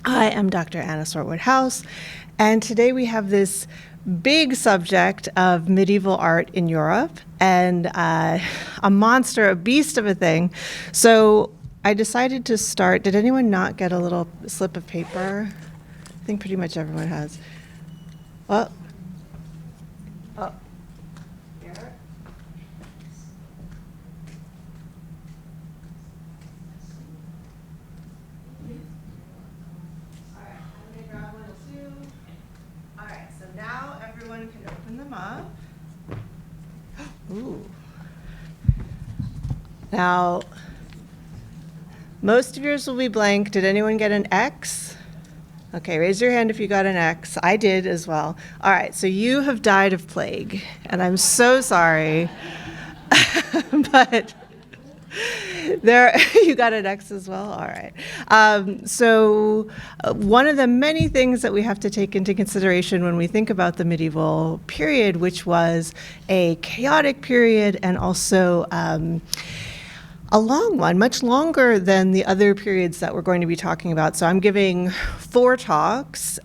I am Dr. Anna Swartwood House, and today we have this big subject of medieval art in Europe, and a monster, a beast of a thing. So I decided to start. Did anyone not get a little slip of paper? I think pretty much everyone has. Well, oh. Here. All right, I'm going to grab one too. All right, so now everyone can open them up. Ooh. Now, most of yours will be blank. Did anyone get an X? Okay, raise your hand if you got an X. I did as well. All right, so you have died of plague, and I'm so sorry. But there, you got an X as well? All right. So one of the many things that we have to take into consideration when we think about the medieval period, which was a chaotic period and also a long one, much longer than the other periods that we're going to be talking about. So I'm giving 4 talks.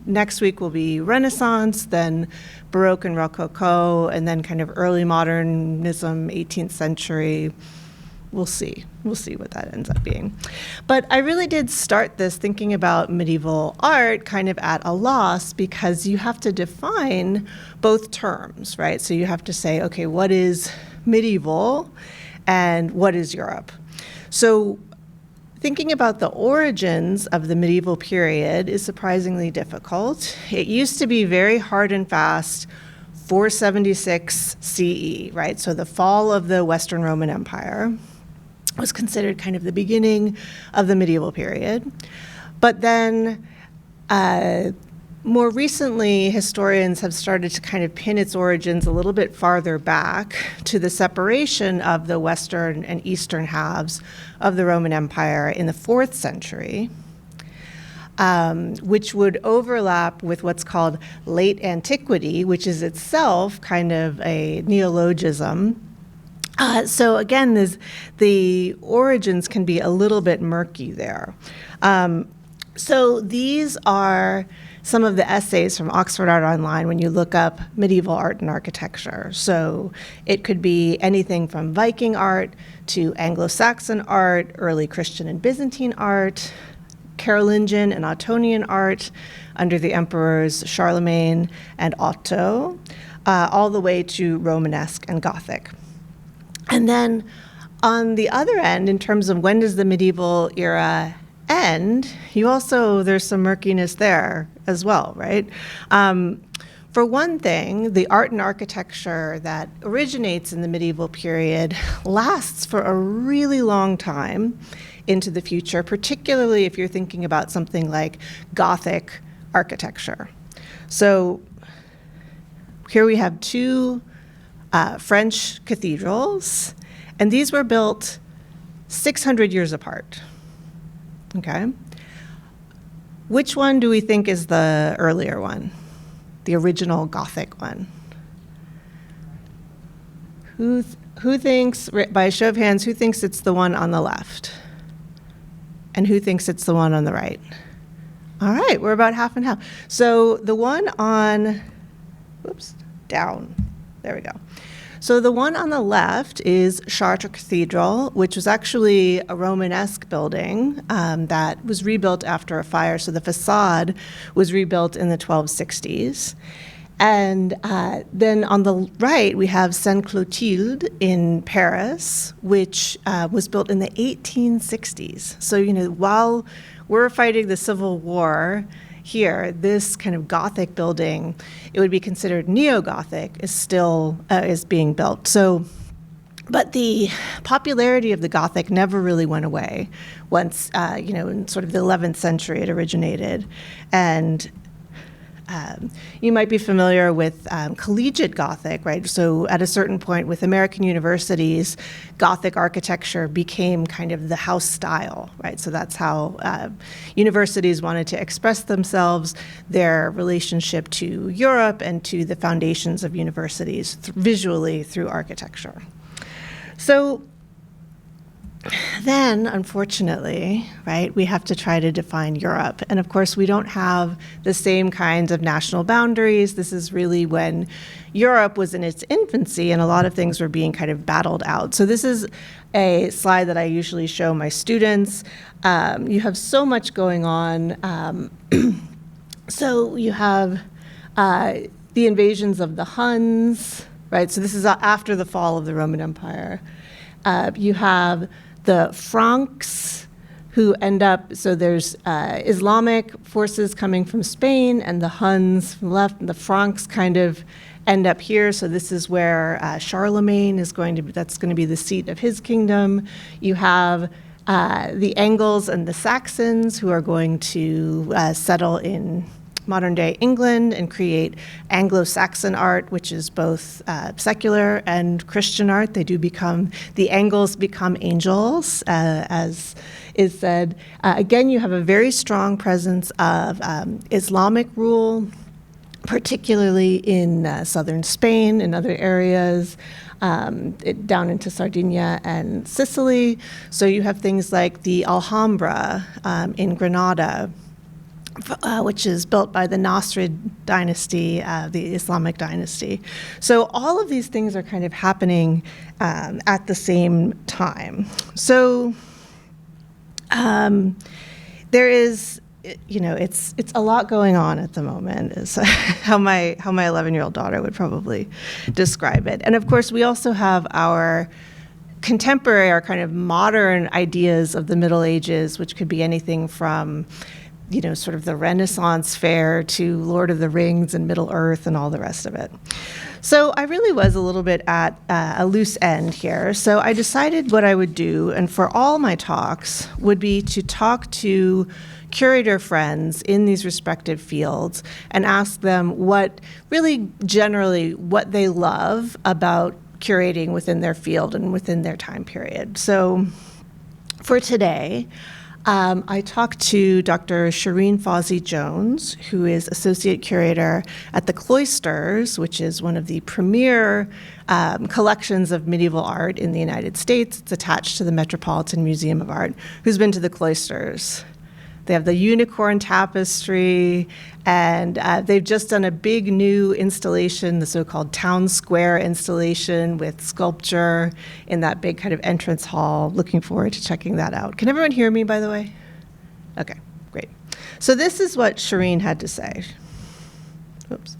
Next week will be Renaissance, then Baroque and Rococo, and then kind of early modernism, 18th century. We'll see. We'll see what that ends up being. But I really did start this thinking about medieval art kind of at a loss, because you have to define both terms, right? So you have to say, okay, what is medieval and what is Europe? So thinking about the origins of the medieval period is surprisingly difficult. It used to be very hard and fast, 476 CE, right? So the fall of the Western Roman Empire was considered kind of the beginning of the medieval period. But then more recently, historians have started to kind of pin its origins a little bit farther back to the separation of the western and eastern halves of the Roman Empire in the 4th century, which would overlap with what's called late antiquity, which is itself kind of a neologism. So again, the origins can be a little bit murky there. So these are some of the essays from Oxford Art Online when you look up medieval art and architecture. So it could be anything from Viking art to Anglo-Saxon art, early Christian and Byzantine art, Carolingian and Ottonian art under the emperors Charlemagne and Otto, all the way to Romanesque and Gothic. And then on the other end, in terms of when does the medieval era end, there's some murkiness there as well, right? For one thing, the art and architecture that originates in the medieval period lasts for a really long time into the future, particularly if you're thinking about something like Gothic architecture. So here we have 2 French cathedrals, and these were built 600 years apart. Okay. Which one do we think is the earlier one? The original Gothic one? Who thinks, by a show of hands, who thinks it's the one on the left? And who thinks it's the one on the right? All right, we're about half and half. So the one on, down. There we go. So the one on the left is Chartres Cathedral, which was actually a Romanesque building that was rebuilt after a fire. So the facade was rebuilt in the 1260s. And then on the right, we have Sainte Clotilde in Paris, which was built in the 1860s. So, while we're fighting the Civil War here, this kind of Gothic building, it would be considered neo-Gothic, is still is being built. So, but the popularity of the Gothic never really went away once, in sort of the 11th century it originated. And you might be familiar with collegiate Gothic, right? So at a certain point with American universities, Gothic architecture became kind of the house style, right? So that's how universities wanted to express themselves, their relationship to Europe and to the foundations of universities visually through architecture. So Then, unfortunately, right, we have to try to define Europe. And of course, we don't have the same kinds of national boundaries. This is really when Europe was in its infancy and a lot of things were being kind of battled out. So this is a slide that I usually show my students. You have so much going on. So you have the invasions of the Huns, right? So this is after the fall of the Roman Empire. You have the Franks, who end up, so there's Islamic forces coming from Spain and the Huns from the left, and the Franks kind of end up here. So this is where Charlemagne is going to be, that's going to be the seat of his kingdom. You have the Angles and the Saxons, who are going to settle in modern-day England and create Anglo-Saxon art, which is both secular and Christian art. They do become, the Angles become angels, as is said. Again, you have a very strong presence of Islamic rule, particularly in southern Spain and other areas, down into Sardinia and Sicily. So you have things like the Alhambra in Granada, which is built by the Nasrid dynasty, the Islamic dynasty. So all of these things are kind of happening at the same time. So there is, you know, it's a lot going on at the moment, is how my 11-year-old daughter would probably describe it. And of course, we also have our contemporary, our kind of modern ideas of the Middle Ages, which could be anything from, you know, sort of the Renaissance fair to Lord of the Rings and Middle Earth and all the rest of it. So I really was a little bit at a loose end here. So I decided what I would do, and for all my talks, would be to talk to curator friends in these respective fields and ask them what, really generally, what they love about curating within their field and within their time period. So for today, I talked to Dr. Shireen Fawzi-Jones, who is Associate Curator at the Cloisters, which is one of the premier collections of medieval art in the United States. It's attached to the Metropolitan Museum of Art. Who's been to the Cloisters? They have the unicorn tapestry, and they've just done a big new installation, the so-called Town Square installation with sculpture in that big kind of entrance hall. Looking forward to checking that out. Can everyone hear me, by the way? Okay, great. So this is what Shireen had to say. Oops.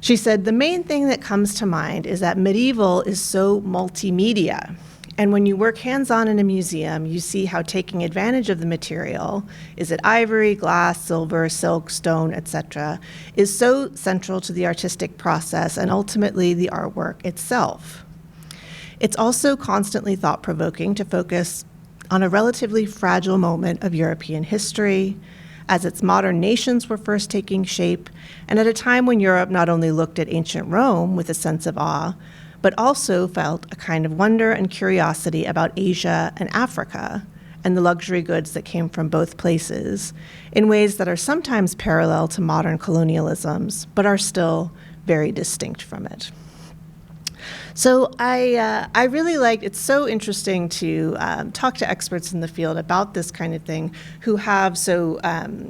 She said, "The main thing that comes to mind is that medieval is so multimedia. And when you work hands-on in a museum, you see how taking advantage of the material, is it ivory, glass, silver, silk, stone, etc., is so central to the artistic process and ultimately the artwork itself. It's also constantly thought-provoking to focus on a relatively fragile moment of European history, as its modern nations were first taking shape, and at a time when Europe not only looked at ancient Rome with a sense of awe, but also felt a kind of wonder and curiosity about Asia and Africa and the luxury goods that came from both places in ways that are sometimes parallel to modern colonialisms, but are still very distinct from it." So I really liked, it's so interesting to talk to experts in the field about this kind of thing who have, Dr.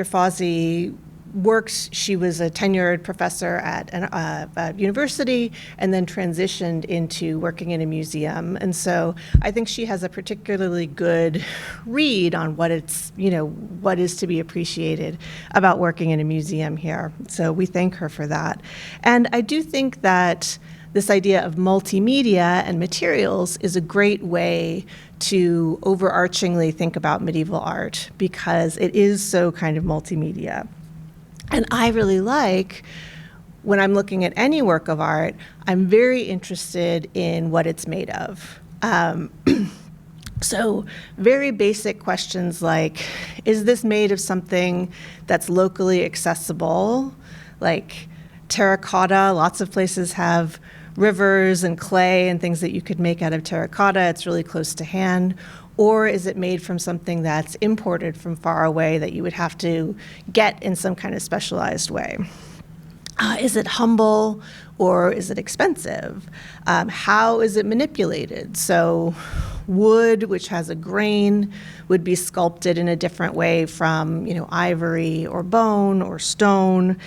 Fawzi works, she was a tenured professor at a university and then transitioned into working in a museum. And so I think she has a particularly good read on what it's, you know, what is to be appreciated about working in a museum here. So we thank her for that. And I do think that this idea of multimedia and materials is a great way to overarchingly think about medieval art because it is so kind of multimedia. And I really like, when I'm looking at any work of art, I'm very interested in what it's made of. So very basic questions like, is this made of something that's locally accessible? Like terracotta, lots of places have rivers and clay and things that you could make out of terracotta. It's really close to hand. Or is it made from something that's imported from far away that you would have to get in some kind of specialized way? Is it humble or is it expensive? How is it manipulated? So wood, which has a grain, would be sculpted in a different way from, ivory or bone or stone.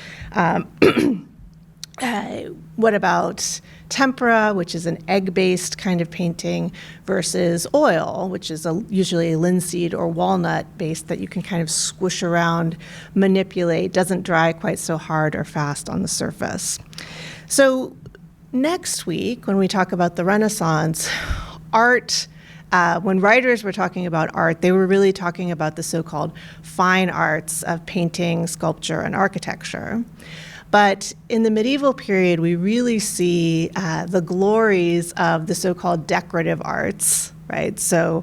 What about tempera, which is an egg-based kind of painting, versus oil, which is usually a linseed or walnut-based that you can kind of squish around, manipulate, doesn't dry quite so hard or fast on the surface. So next week, when we talk about the Renaissance, art, when writers were talking about art, they were really talking about the so-called fine arts of painting, sculpture, and architecture. But in the medieval period, we really see the glories of the so-called decorative arts, right? So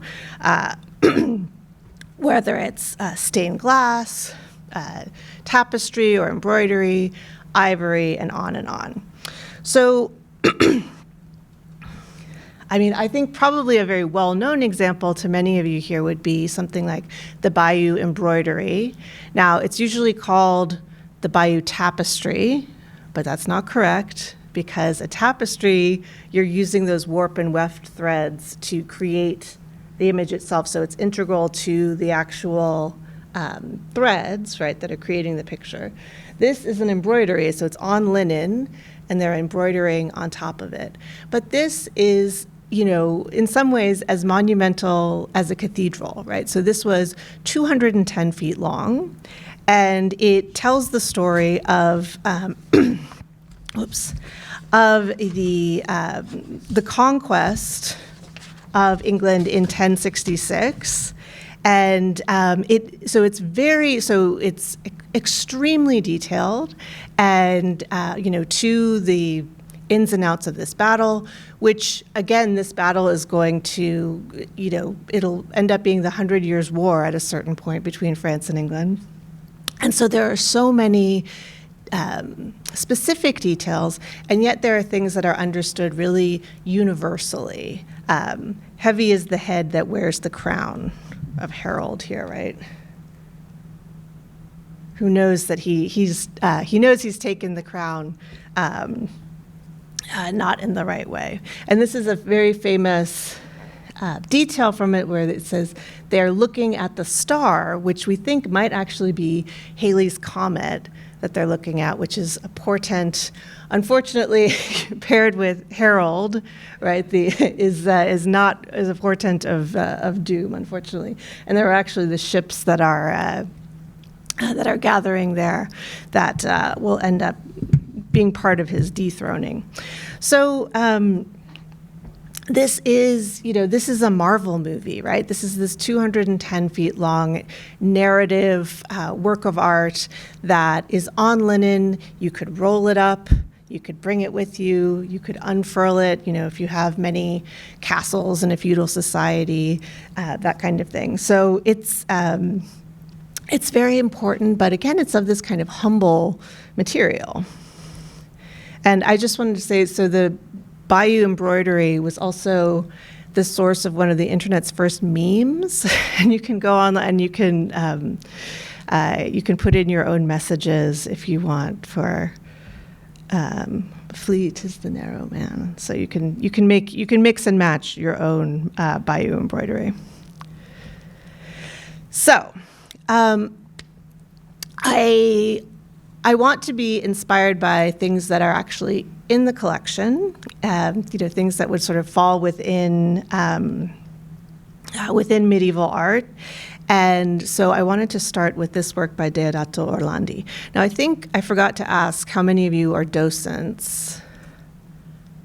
whether it's stained glass, tapestry or embroidery, ivory, and on and on. So I think probably a very well-known example to many of you here would be something like the Bayeux Embroidery. Now, it's usually called the Bayeux Tapestry, but that's not correct, because a tapestry, you're using those warp and weft threads to create the image itself, so it's integral to the actual threads, right, that are creating the picture. This is an embroidery, so it's on linen, and they're embroidering on top of it. But this is, in some ways as monumental as a cathedral, right? So this was 210 feet long, and it tells the story of of the conquest of England in 1066, and it's extremely detailed, and to the ins and outs of this battle, which again, this battle is going to, it'll end up being the 100 Years' War at a certain point between France and England. And so there are so many specific details, and yet there are things that are understood really universally. Heavy is the head that wears the crown of Harold here, right? Who knows that he knows he's taken the crown not in the right way. And this is a very famous detail from it where it says they're looking at the star, which we think might actually be Halley's Comet that they're looking at, which is a portent, unfortunately, paired with Harold, right? Is a portent of doom, unfortunately. And there are actually the ships that are gathering there that will end up being part of his dethroning. So this is a Marvel movie, right? This is this 210 feet long narrative work of art that is on linen. You could roll it up, you could bring it with you, you could unfurl it, if you have many castles in a feudal society, that kind of thing. So it's very important, but again, it's of this kind of humble material. And I just wanted to say, so the Bayeux Embroidery was also the source of one of the internet's first memes. And you can go on and you can put in your own messages if you want for fleet is the narrow man. So you can mix and match your own Bayeux Embroidery. So I want to be inspired by things that are actually in the collection, things that would sort of fall within medieval art. And so I wanted to start with this work by Deodato Orlandi. Now, I think I forgot to ask how many of you are docents.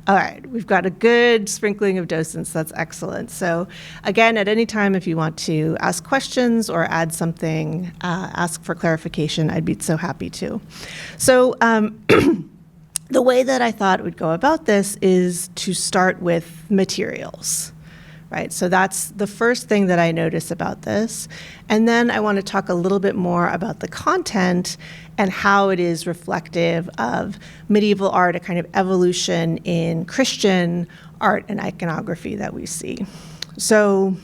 All right, we've got a good sprinkling of docents. That's excellent. So again, at any time, if you want to ask questions or add something, ask for clarification, I'd be so happy to. So the way that I thought would go about this is to start with materials, right? So that's the first thing that I notice about this. And then I want to talk a little bit more about the content and how it is reflective of medieval art, a kind of evolution in Christian art and iconography that we see. So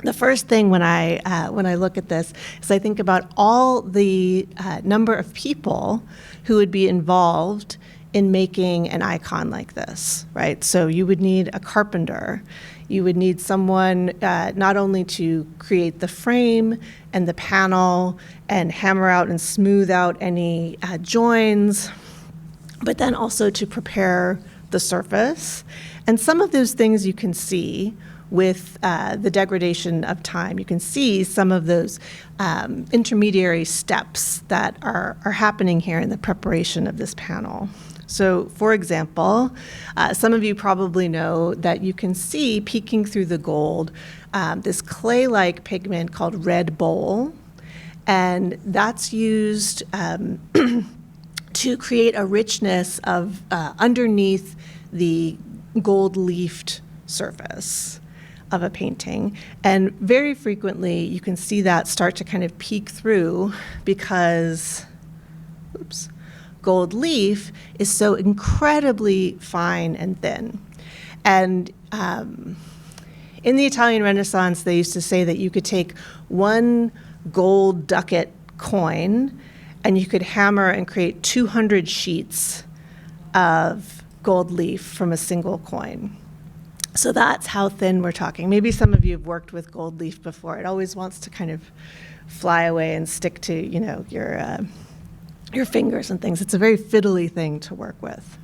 The first thing when I look at this is I think about all the number of people who would be involved in making an icon like this, right? So you would need a carpenter. You would need someone not only to create the frame and the panel and hammer out and smooth out any joins, but then also to prepare the surface. And some of those things you can see with the degradation of time. You can see some of those intermediary steps that are happening here in the preparation of this panel. So, for example, some of you probably know that you can see peeking through the gold this clay-like pigment called red bole, and that's used to create a richness of underneath the gold-leafed surface of a painting. And very frequently you can see that start to kind of peek through because, gold leaf is so incredibly fine and thin. And in the Italian Renaissance, they used to say that you could take one gold ducat coin and you could hammer and create 200 sheets of gold leaf from a single coin. So that's how thin we're talking. Maybe some of you have worked with gold leaf before. It always wants to kind of fly away and stick to, your fingers and things. It's a very fiddly thing to work with.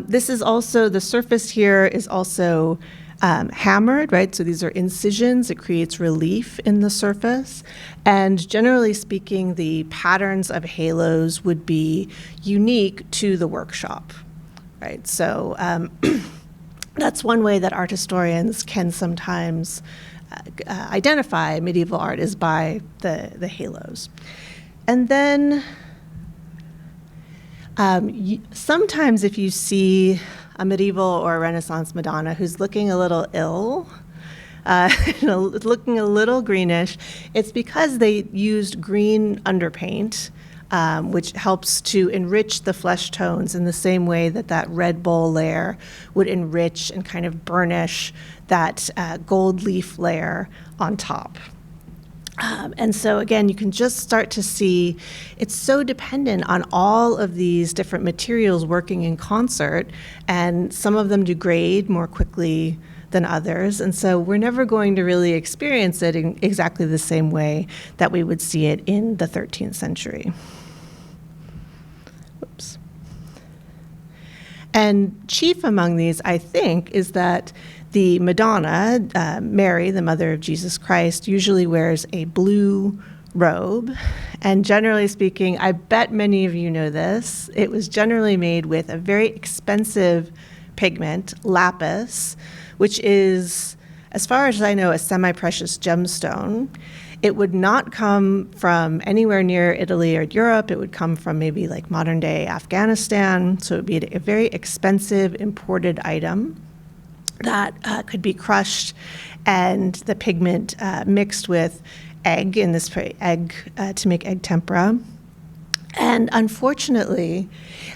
This is also, the surface here is also hammered, right? So these are incisions. It creates relief in the surface. And generally speaking, the patterns of halos would be unique to the workshop, right? So that's one way that art historians can sometimes identify medieval art is by the halos. And then sometimes if you see a medieval or a Renaissance Madonna who's looking a little ill, looking a little greenish, it's because they used green underpaint, which helps to enrich the flesh tones in the same way that that red bole layer would enrich and kind of burnish that gold leaf layer on top. And so again, you can just start to see it's so dependent on all of these different materials working in concert, and some of them degrade more quickly than others. And so we're never going to really experience it in exactly the same way that we would see it in the 13th century. Oops. And chief among these, I think, is that the Madonna, Mary, the mother of Jesus Christ, usually wears a blue robe. And generally speaking, I bet many of you know this, it was generally made with a very expensive pigment, lapis, which is, as far as I know, a semi-precious gemstone. It would not come from anywhere near Italy or Europe. It would come from maybe like modern day Afghanistan. So it would be a very expensive imported item that could be crushed and the pigment mixed with egg, in this egg to make egg tempera. And unfortunately,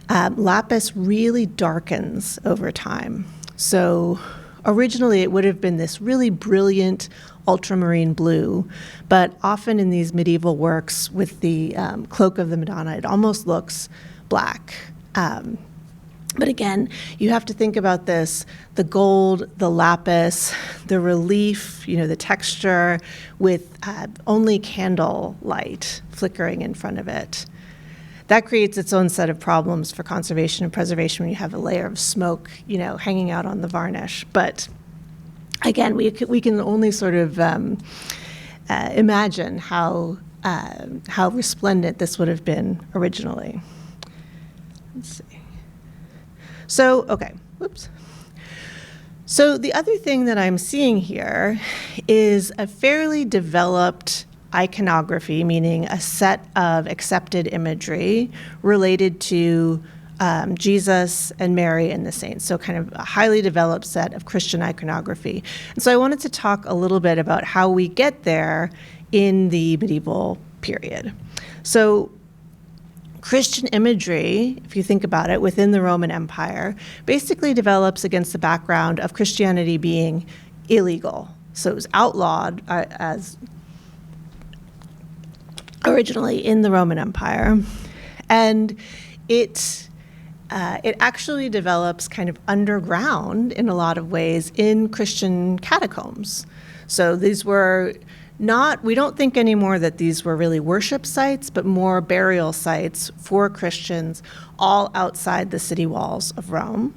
lapis really darkens over time. So originally it would have been this really brilliant ultramarine blue, but often in these medieval works with the cloak of the Madonna, it almost looks black. But again, you have to think about this, the gold, the lapis, the relief, the texture with only candle light flickering in front of it. That creates its own set of problems for conservation and preservation when you have a layer of smoke, hanging out on the varnish. But again, we can only sort of imagine how resplendent this would have been originally. Let's see. So, okay, whoops. So the other thing that I'm seeing here is a fairly developed iconography, meaning a set of accepted imagery related to Jesus and Mary and the saints, so kind of a highly developed set of Christian iconography. And so I wanted to talk a little bit about how we get there in the medieval period. So Christian imagery, if you think about it, within the Roman Empire, basically develops against the background of Christianity being illegal, So it was outlawed as originally in the Roman Empire. And it actually develops kind of underground in a lot of ways in Christian catacombs. So these were we don't think anymore that these were really worship sites, but more burial sites for Christians all outside the city walls of Rome.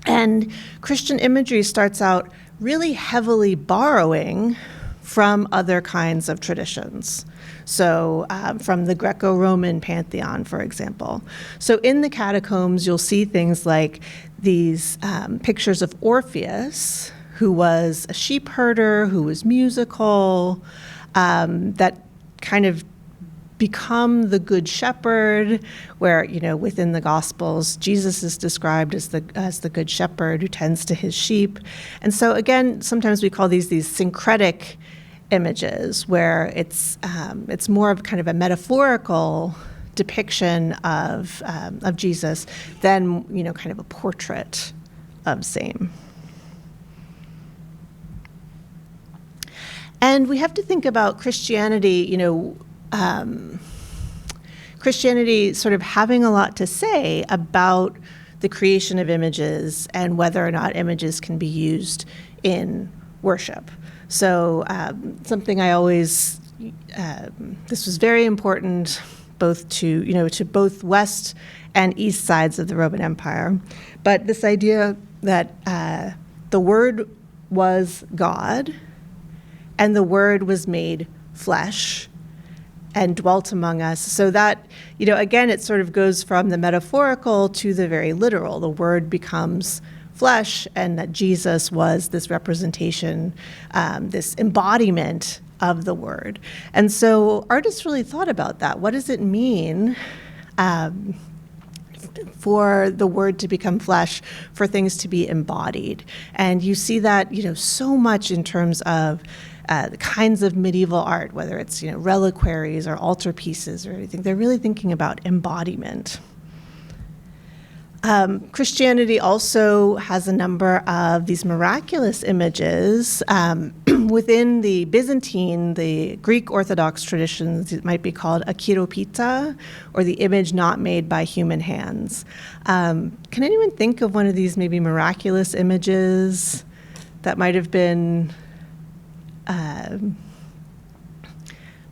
And Christian imagery starts out really heavily borrowing from other kinds of traditions. So from the Greco-Roman pantheon, for example. So in the catacombs, you'll see things like these pictures of Orpheus, who was a sheep herder, who was musical, that kind of become the good shepherd, where, within the Gospels, Jesus is described as the good shepherd who tends to his sheep. And so again, sometimes we call these syncretic images, where it's more of kind of a metaphorical depiction of Jesus than, kind of a portrait of same. And we have to think about Christianity, Christianity sort of having a lot to say about the creation of images and whether or not images can be used in worship. So something I always, this was very important both to both west and east sides of the Roman Empire. But this idea that the Word was God, and the Word was made flesh and dwelt among us. So that, again, it sort of goes from the metaphorical to the very literal. The Word becomes flesh, and that Jesus was this representation, this embodiment of the Word. And so artists really thought about that. What does it mean for the Word to become flesh, for things to be embodied? And you see that, so much in terms of the kinds of medieval art, whether it's reliquaries or altarpieces or anything. They're really thinking about embodiment. Christianity also has a number of these miraculous images within the Byzantine, the Greek Orthodox traditions. It might be called a chiropita, or the image not made by human hands. Can anyone think of one of these maybe miraculous images that might have been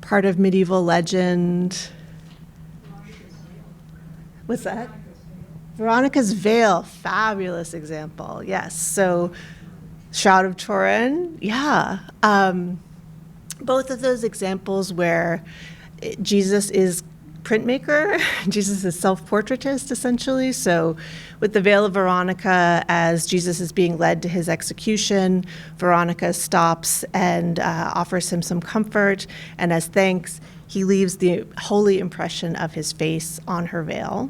part of medieval legend? What's that? Veronica's veil, fabulous example. Yes, so Shroud of Turin, yeah. Both of those examples where Jesus is printmaker, Jesus is self-portraitist, essentially. So with the veil of Veronica, as Jesus is being led to his execution, Veronica stops and offers him some comfort, and as thanks, he leaves the holy impression of his face on her veil.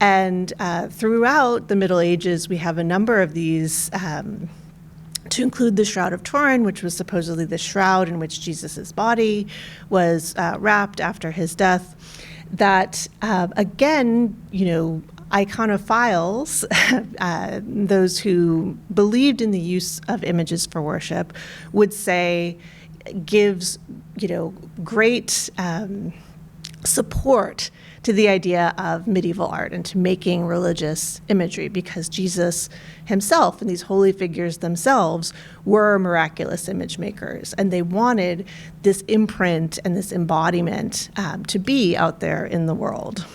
And throughout the Middle Ages, we have a number of these, to include the Shroud of Turin, which was supposedly the shroud in which Jesus' body was wrapped after his death, that, again, iconophiles, those who believed in the use of images for worship, would say gives, great support to the idea of medieval art and to making religious imagery, because Jesus himself and these holy figures themselves were miraculous image makers, and they wanted this imprint and this embodiment to be out there in the world.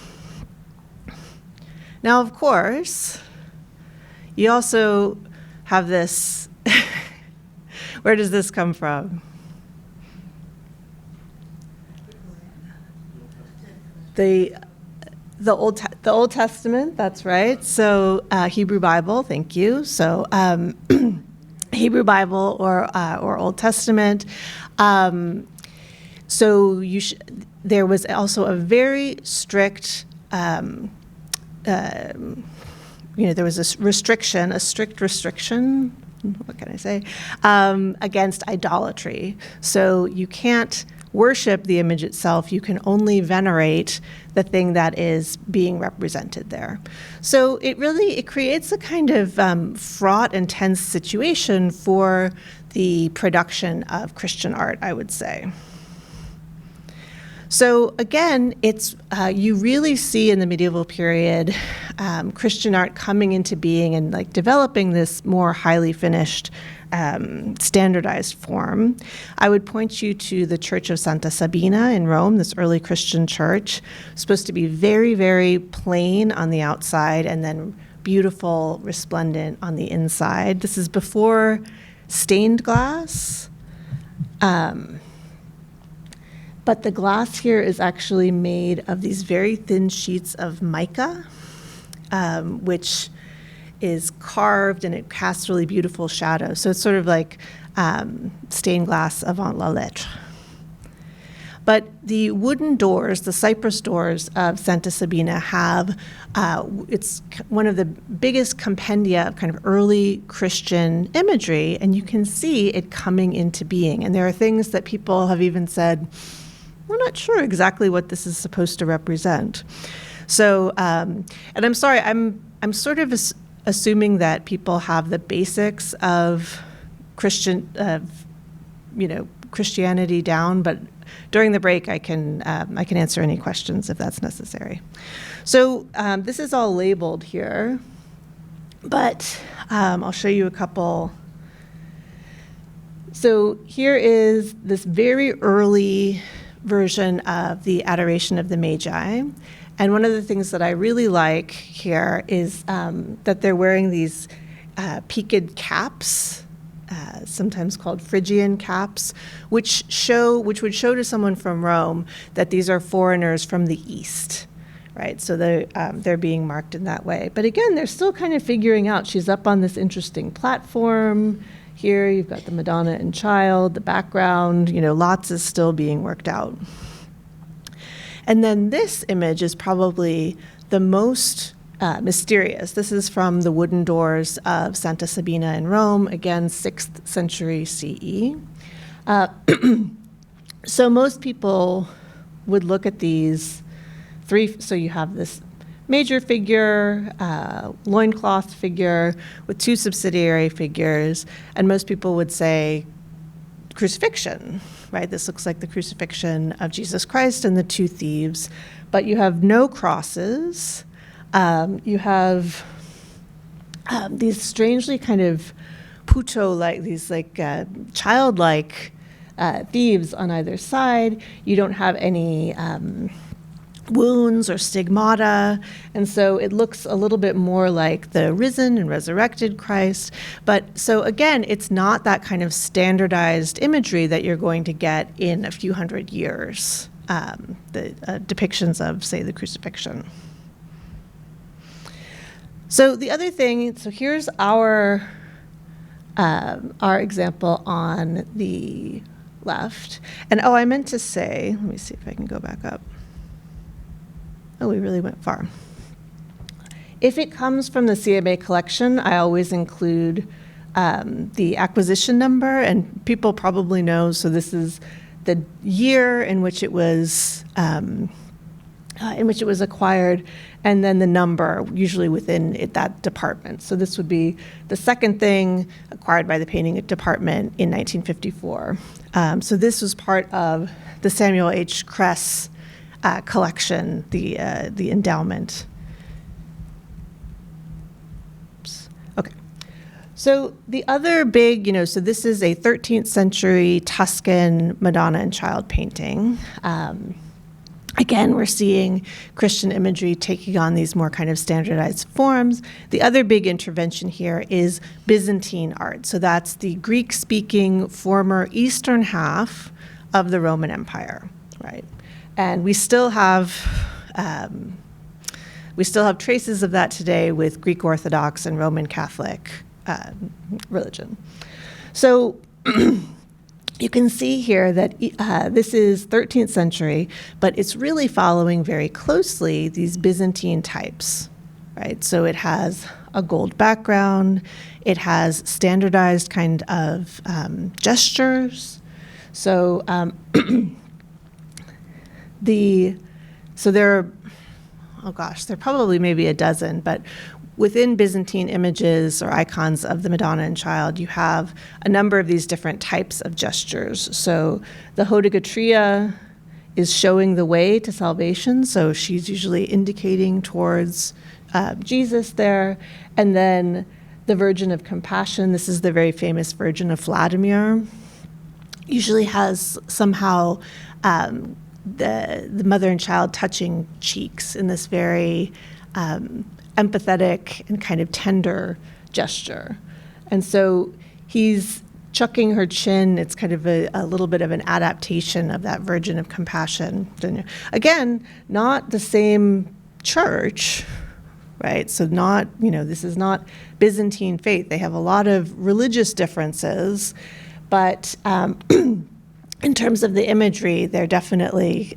Now, of course, you also have this, where does this come from? The Old Testament, that's right. So Hebrew Bible, thank you. So Hebrew Bible or Old Testament. So there was also a very strict, there was a strict restriction. What can I say? Against idolatry. So you can't worship the image itself. You can only venerate the thing that is being represented there. So it creates a kind of fraught and tense situation for the production of Christian art, I would say. So again, you really see in the medieval period Christian art coming into being and like developing this more highly finished, standardized form. I would point you to the Church of Santa Sabina in Rome, this early Christian church, supposed to be very, very plain on the outside and then beautiful, resplendent on the inside. This is before stained glass. But the glass here is actually made of these very thin sheets of mica, which is carved and it casts really beautiful shadows. So it's sort of like stained glass avant la lettre. But the wooden doors, the cypress doors of Santa Sabina have, it's one of the biggest compendia of kind of early Christian imagery, and you can see it coming into being. And there are things that people have even said, we're not sure exactly what this is supposed to represent. So, and I'm sorry, I'm sort of assuming that people have the basics of Christianity down, but during the break I can answer any questions if that's necessary. So this is all labeled here, but I'll show you a couple. So here is this very early version of the Adoration of the Magi. And one of the things that I really like here is that they're wearing these peaked caps, sometimes called Phrygian caps, which would show to someone from Rome that these are foreigners from the East, right? So they're being marked in that way. But again, they're still kind of figuring out. She's up on this interesting platform. Here you've got the Madonna and Child, the background, lots is still being worked out. And then this image is probably the most mysterious. This is from the wooden doors of Santa Sabina in Rome, again, 6th century CE. So most people would look at these three, so you have this major figure, loincloth figure with two subsidiary figures, and most people would say crucifixion, right? This looks like the crucifixion of Jesus Christ and the two thieves, but you have no crosses. You have these strangely kind of puto-like, these like childlike thieves on either side. You don't have any wounds or stigmata, and so it looks a little bit more like the risen and resurrected Christ. But so again, it's not that kind of standardized imagery that you're going to get in a few hundred years, the depictions of, say, the crucifixion. So the other thing, so here's our example on the left. And I meant to say, let me see if I can go back up. Oh, we really went far. If it comes from the CMA collection, I always include the acquisition number, and people probably know, so this is the year in which it was acquired, and then the number, usually within that department. So this would be the second thing acquired by the painting department in 1954. So this was part of the Samuel H. Kress collection, the endowment. Oops. Okay. So the other big, so this is a 13th century Tuscan Madonna and Child painting. Again, we're seeing Christian imagery taking on these more kind of standardized forms. The other big intervention here is Byzantine art. So that's the Greek-speaking former eastern half of the Roman Empire, right? And we still have traces of that today with Greek Orthodox and Roman Catholic religion. So you can see here that this is 13th century, but it's really following very closely these Byzantine types, right? So it has a gold background, it has standardized kind of gestures. So So there are, oh gosh, there are probably maybe a dozen, but within Byzantine images or icons of the Madonna and Child, you have a number of these different types of gestures. So the Hodegatria is showing the way to salvation, so she's usually indicating towards Jesus there. And then the Virgin of Compassion, this is the very famous Virgin of Vladimir, usually has somehow the mother and child touching cheeks in this very empathetic and kind of tender gesture. And so he's chucking her chin. It's kind of a little bit of an adaptation of that Virgin of Compassion. Again, not the same church, right? So not, this is not Byzantine faith. They have a lot of religious differences, but in terms of the imagery, they're definitely,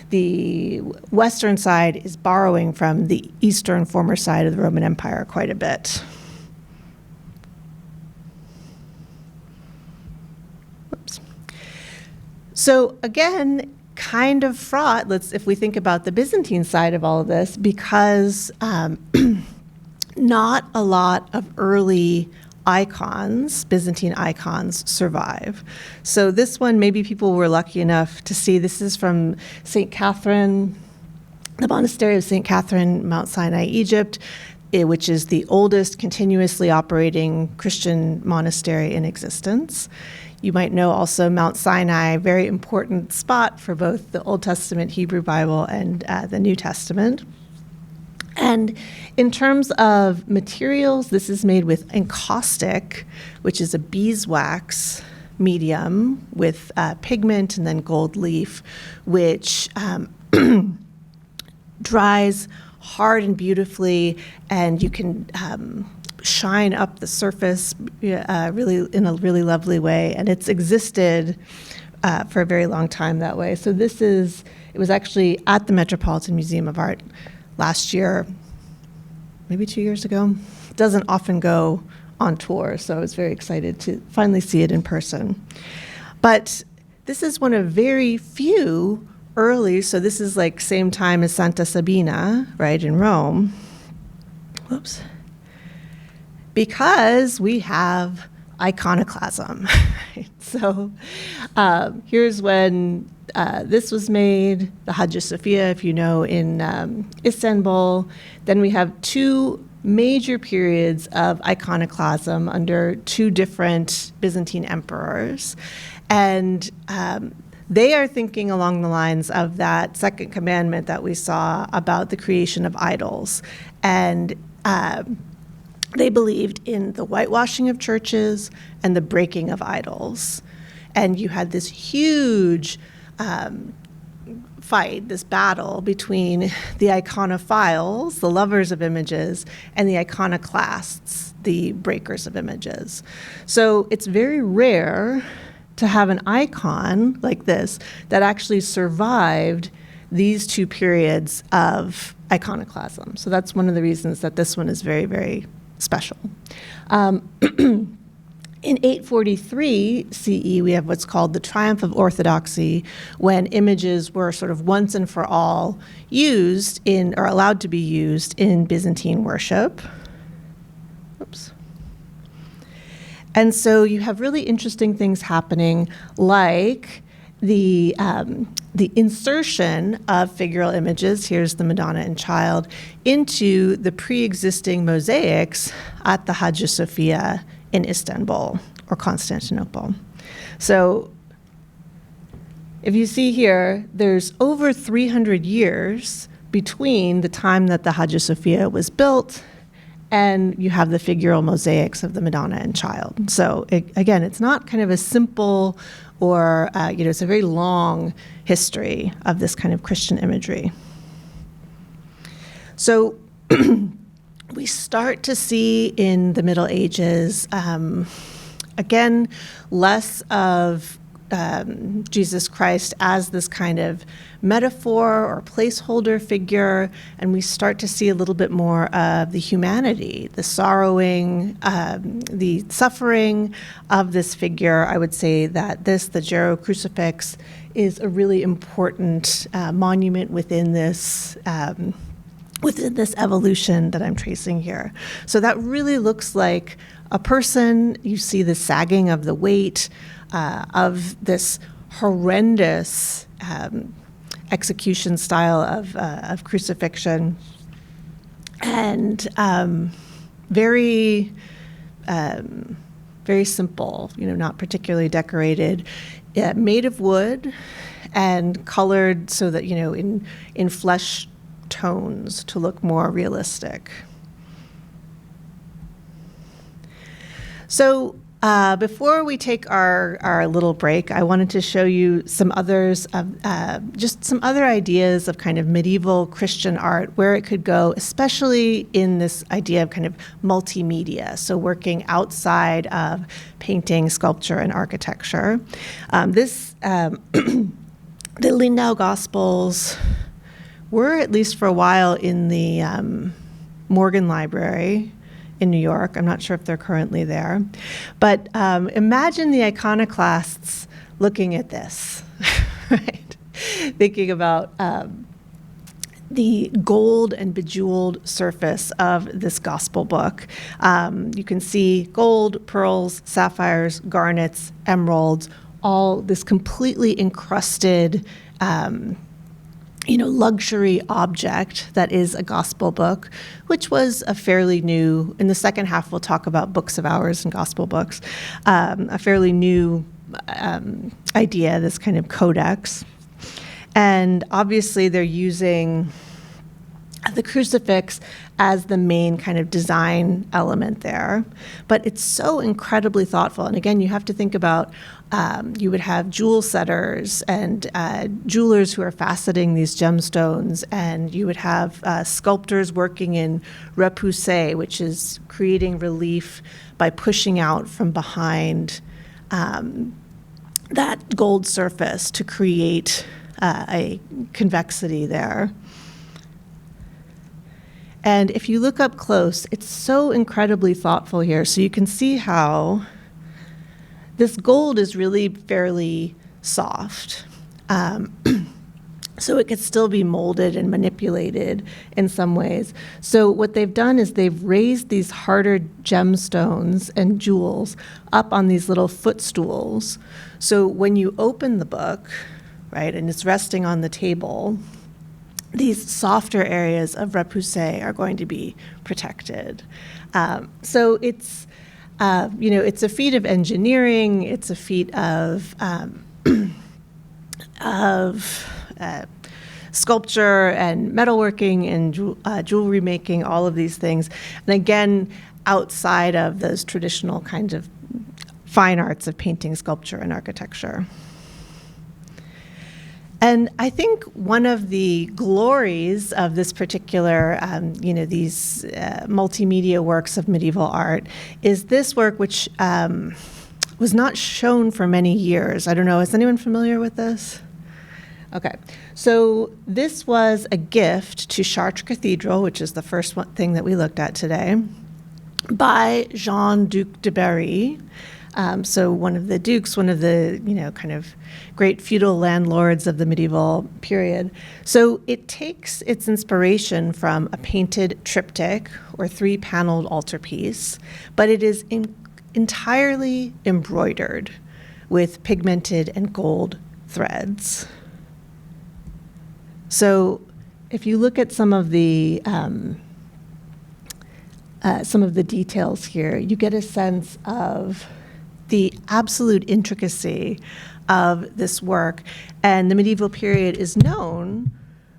the Western side is borrowing from the Eastern former side of the Roman Empire quite a bit. Whoops. So again, kind of fraught, if we think about the Byzantine side of all of this, because not a lot of early icons, Byzantine icons, survive. So this one, maybe people were lucky enough to see. This is from St. Catherine, the monastery of St. Catherine, Mount Sinai, Egypt, which is the oldest continuously operating Christian monastery in existence. You might know also Mount Sinai, very important spot for both the Old Testament Hebrew Bible and the New Testament. And in terms of materials, this is made with encaustic, which is a beeswax medium with pigment and then gold leaf, which dries hard and beautifully, and you can shine up the surface really in a really lovely way. And it's existed for a very long time that way. So it was actually at the Metropolitan Museum of Art last year, maybe 2 years ago. It doesn't often go on tour, so I was very excited to finally see it in person. But this is one of very few early, so this is like same time as Santa Sabina, right, in Rome. Whoops. Because we have iconoclasm. Right? So here's when this was made, the Hagia Sophia, if you know, in Istanbul. Then we have two major periods of iconoclasm under two different Byzantine emperors. And they are thinking along the lines of that second commandment that we saw about the creation of idols. And they believed in the whitewashing of churches and the breaking of idols. And you had this huge fight, this battle between the iconophiles, the lovers of images, and the iconoclasts, the breakers of images. So it's very rare to have an icon like this that actually survived these two periods of iconoclasm. So that's one of the reasons that this one is very, very special. In 843 CE, we have what's called the triumph of orthodoxy, when images were sort of once and for all used in, or allowed to be used in Byzantine worship. Oops. And so you have really interesting things happening, like the insertion of figural images, here's the Madonna and Child, into the pre-existing mosaics at the Hagia Sophia in Istanbul or Constantinople. So if you see here, there's over 300 years between the time that the Hagia Sophia was built and you have the figural mosaics of the Madonna and Child. So again, it's not kind of a simple or, it's a very long history of this kind of Christian imagery. So we start to see in the Middle Ages, again, less of Jesus Christ as this kind of metaphor or placeholder figure, and we start to see a little bit more of the humanity, the sorrowing, the suffering of this figure. I would say that the Gero crucifix, is a really important monument within this evolution that I'm tracing here. So that really looks like a person. You see the sagging of the weight of this horrendous execution style of crucifixion, and very simple, not particularly decorated, made of wood and colored so that, in flesh tones to look more realistic. So before we take our little break, I wanted to show you some others of just some other ideas of kind of medieval Christian art, where it could go, especially in this idea of kind of multimedia, so working outside of painting, sculpture, and architecture. The Lindau Gospels were, at least for a while, in the Morgan Library in New York. I'm not sure if they're currently there. But imagine the iconoclasts looking at this, right? Thinking about the gold and bejeweled surface of this gospel book. You can see gold, pearls, sapphires, garnets, emeralds, all this completely encrusted luxury object that is a gospel book, which was a fairly new, in the second half we'll talk about books of hours and gospel books, a fairly new idea, this kind of codex. And obviously they're using the crucifix as the main kind of design element there. But it's so incredibly thoughtful. And again, you have to think about, you would have jewel setters and jewelers who are faceting these gemstones, and you would have sculptors working in repoussé, which is creating relief by pushing out from behind that gold surface to create a convexity there. And if you look up close, it's so incredibly thoughtful here. So you can see how this gold is really fairly soft. So it could still be molded and manipulated in some ways. So what they've done is they've raised these harder gemstones and jewels up on these little footstools. So when you open the book, right, and it's resting on the table, these softer areas of repoussé are going to be protected. So it's, it's a feat of engineering. It's a feat of sculpture and metalworking and jewelry making, all of these things. And again, outside of those traditional kinds of fine arts of painting, sculpture, and architecture. And I think one of the glories of this particular, these multimedia works of medieval art is this work, which was not shown for many years. I don't know, is anyone familiar with this? Okay, so this was a gift to Chartres Cathedral, which is the first thing that we looked at today, by Jean Duc de Berry. So one of the dukes, one of the, kind of great feudal landlords of the medieval period. So it takes its inspiration from a painted triptych or 3-paneled altarpiece, but it is entirely embroidered with pigmented and gold threads. So if you look at some of the details here, you get a sense of the absolute intricacy of this work. And the medieval period is known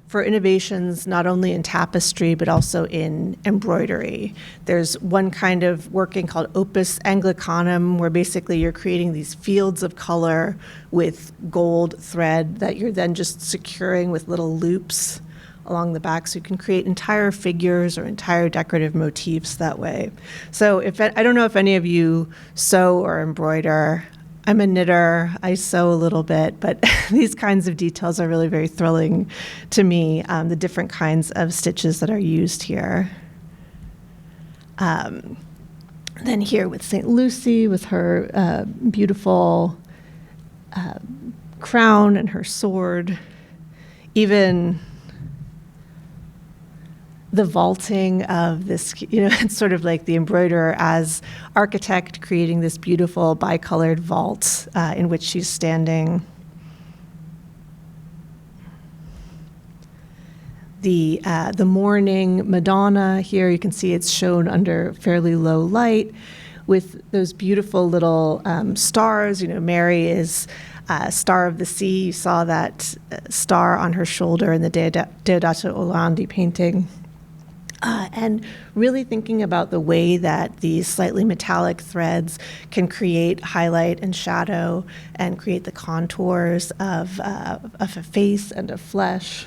for innovations not only in tapestry, but also in embroidery. There's one kind of working called opus Anglicanum, where basically you're creating these fields of color with gold thread that you're then just securing with little loops along the back, so you can create entire figures or entire decorative motifs that way. So I don't know if any of you sew or embroider. I'm a knitter. I sew a little bit, but these kinds of details are really very thrilling to me, the different kinds of stitches that are used here. Then here with St. Lucy, with her beautiful crown and her sword, even the vaulting of this, it's sort of like the embroiderer as architect creating this beautiful bicolored vault in which she's standing. The morning Madonna here, you can see it's shown under fairly low light with those beautiful little stars. Mary is Star of the Sea. You saw that star on her shoulder in the Deodato Orlandi painting. And really thinking about the way that these slightly metallic threads can create highlight and shadow and create the contours of a face and of flesh.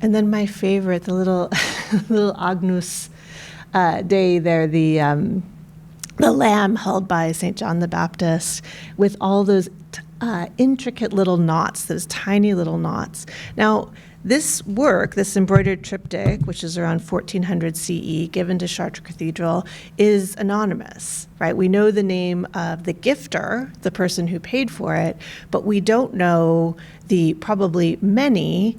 And then my favorite, the little Agnus Dei there, the lamb held by St. John the Baptist with all those intricate little knots, those tiny little knots. Now, this work, this embroidered triptych, which is around 1400 CE, given to Chartres Cathedral, is anonymous, right? We know the name of the gifter, the person who paid for it, but we don't know the probably women,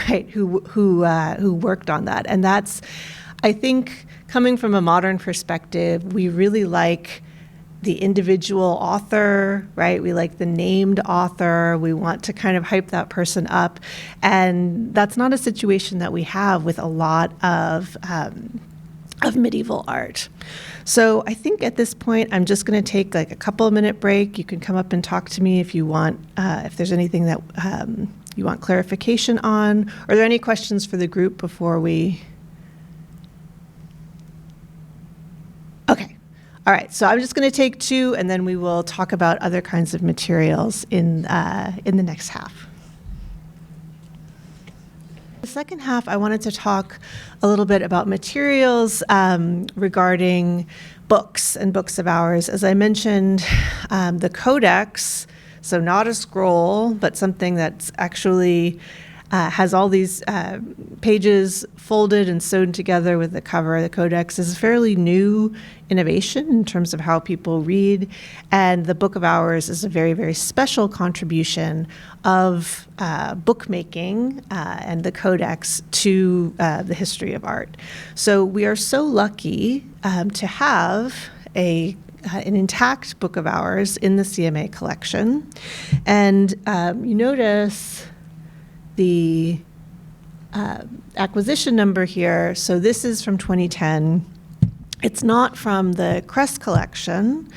right, who worked on that. And that's, I think, coming from a modern perspective, we really like the individual author, right? We like the named author. We want to kind of hype that person up. And that's not a situation that we have with a lot of medieval art. So I think at this point, I'm just going to take like a couple of minute break. You can come up and talk to me if you want, if there's anything that you want clarification on. Are there any questions for the group before we? Okay. All right, so I'm just going to take 2, and then we will talk about other kinds of materials in the next half. The second half, I wanted to talk a little bit about materials regarding books and books of hours. As I mentioned, the codex, so not a scroll, but something that's actually has all these pages folded and sewn together with the cover. The codex is a fairly new innovation in terms of how people read, and the Book of Hours is a very, very special contribution of bookmaking and the codex to the history of art. So we are so lucky to have an intact Book of Hours in the CMA collection, and you notice the acquisition number here. So this is from 2010. It's not from the Crest collection,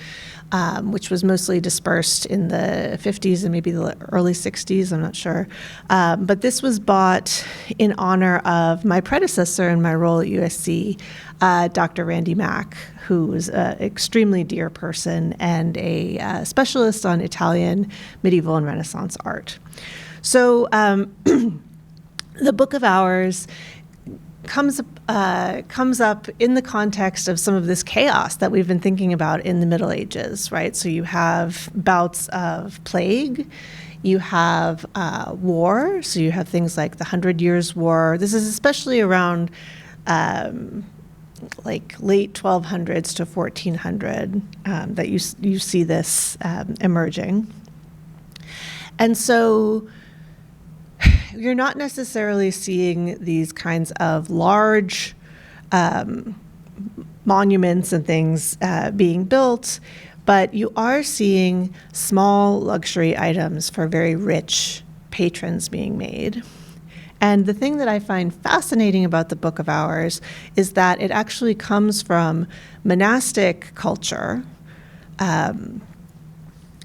which was mostly dispersed in the 50s and maybe the early 60s, I'm not sure. But this was bought in honor of my predecessor in my role at USC, Dr. Randy Mack, who was an extremely dear person and a specialist on Italian medieval and Renaissance art. So the Book of Hours comes up in the context of some of this chaos that we've been thinking about in the Middle Ages, right? So you have bouts of plague, you have war, so you have things like the 100 Years' War. This is especially around like late 1200s to 1400 that you see this emerging. And so you're not necessarily seeing these kinds of large monuments and things being built, but you are seeing small luxury items for very rich patrons being made. And the thing that I find fascinating about the Book of Hours is that it actually comes from monastic culture and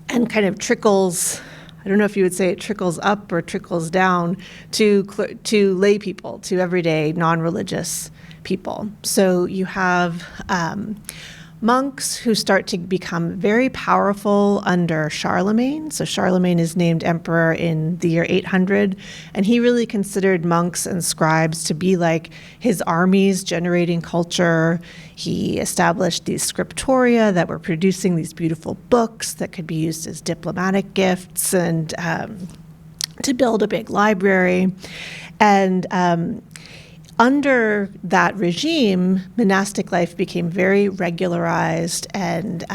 kind of trickles, I don't know if you would say it trickles up or trickles down to lay people, to everyday non-religious people. So you have monks who start to become very powerful under Charlemagne. So Charlemagne is named emperor in the year 800, and he really considered monks and scribes to be like his armies generating culture. He established these scriptoria that were producing these beautiful books that could be used as diplomatic gifts and to build a big library. And under that regime, monastic life became very regularized and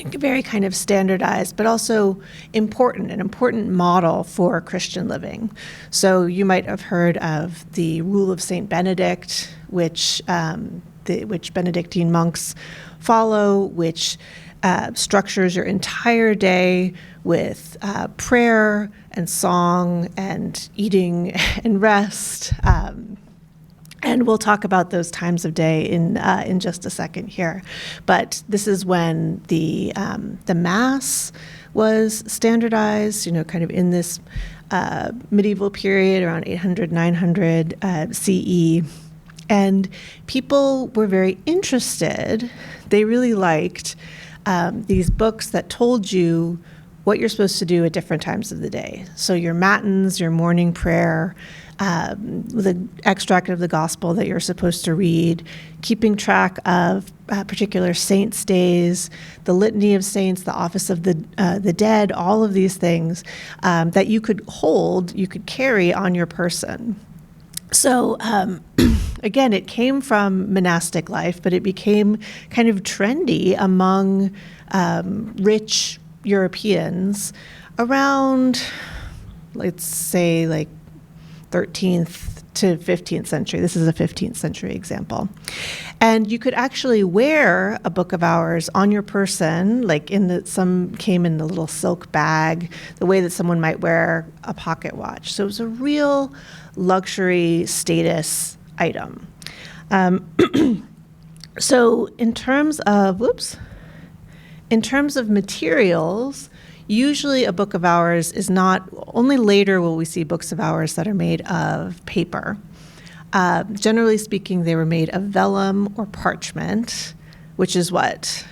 very kind of standardized, but also an important model for Christian living. So you might have heard of the rule of Saint Benedict, which Benedictine monks follow, which structures your entire day with prayer and song and eating and rest. And we'll talk about those times of day in just a second here. But this is when the Mass was standardized, kind of in this medieval period around 800, 900 CE. And people were very interested. They really liked these books that told you what you're supposed to do at different times of the day. So your matins, your morning prayer, the extract of the gospel that you're supposed to read, keeping track of particular saints' days, the litany of saints, the office of the dead, all of these things that you could carry on your person. So again, it came from monastic life, but it became kind of trendy among rich Europeans around, let's say, like 13th to 15th century. This is a 15th century example. And you could actually wear a Book of Hours on your person, like some came in a little silk bag, the way that someone might wear a pocket watch. So it was a real luxury status item. So in terms of materials, usually a Book of Hours is not, only later will we see books of hours that are made of paper. Generally speaking, they were made of vellum or parchment, which is what?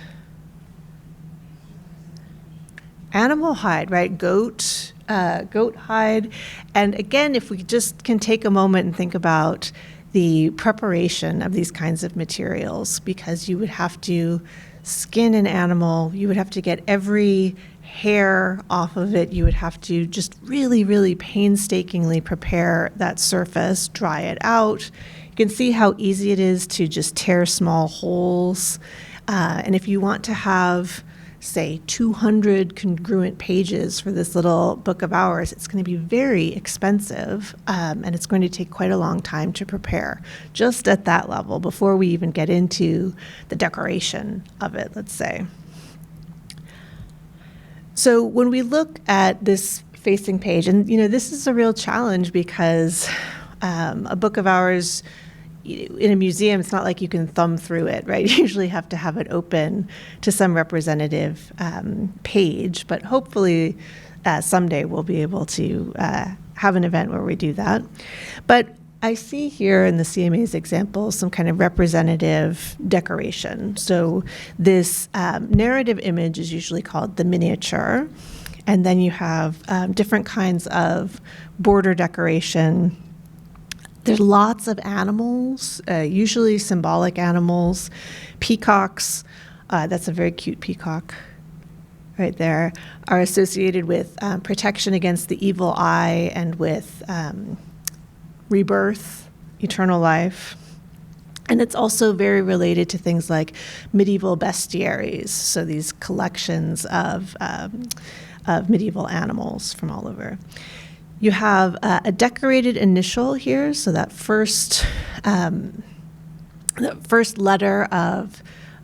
Animal hide, right? Goat hide. And again, if we just can take a moment and think about the preparation of these kinds of materials, because you would have to skin an animal, you would have to get every hair off of it, you would have to just really, really painstakingly prepare that surface, dry it out. You can see how easy it is to just tear small holes. And if you want to have, say, 200 congruent pages for this little Book of Hours, it's going to be very expensive, and it's going to take quite a long time to prepare, just at that level, before we even get into the decoration of it, let's say. So when we look at this facing page, and this is a real challenge because a Book of Hours in a museum, it's not like you can thumb through it, right? You usually have to have it open to some representative page, but hopefully someday we'll be able to have an event where we do that. But I see here in the CMA's example some kind of representative decoration. So this narrative image is usually called the miniature, and then you have different kinds of border decoration. There's lots of animals, usually symbolic animals. Peacocks, that's a very cute peacock right there, are associated with protection against the evil eye and with rebirth, eternal life. And it's also very related to things like medieval bestiaries, so these collections of medieval animals from all over. You have a decorated initial here, so that first letter of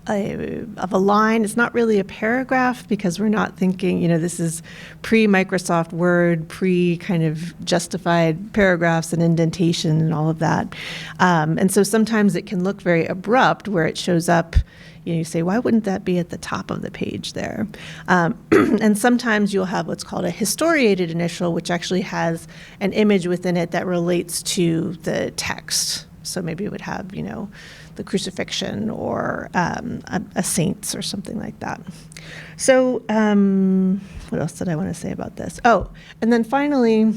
a line. It's not really a paragraph because we're not thinking, this is pre-Microsoft Word, pre-kind of justified paragraphs and indentation and all of that. And so sometimes it can look very abrupt where it shows up. You say, why wouldn't that be at the top of the page there? And sometimes you'll have what's called a historiated initial, which actually has an image within it that relates to the text. So maybe it would have, the crucifixion or a saint's or something like that. So what else did I want to say about this? Oh, and then finally,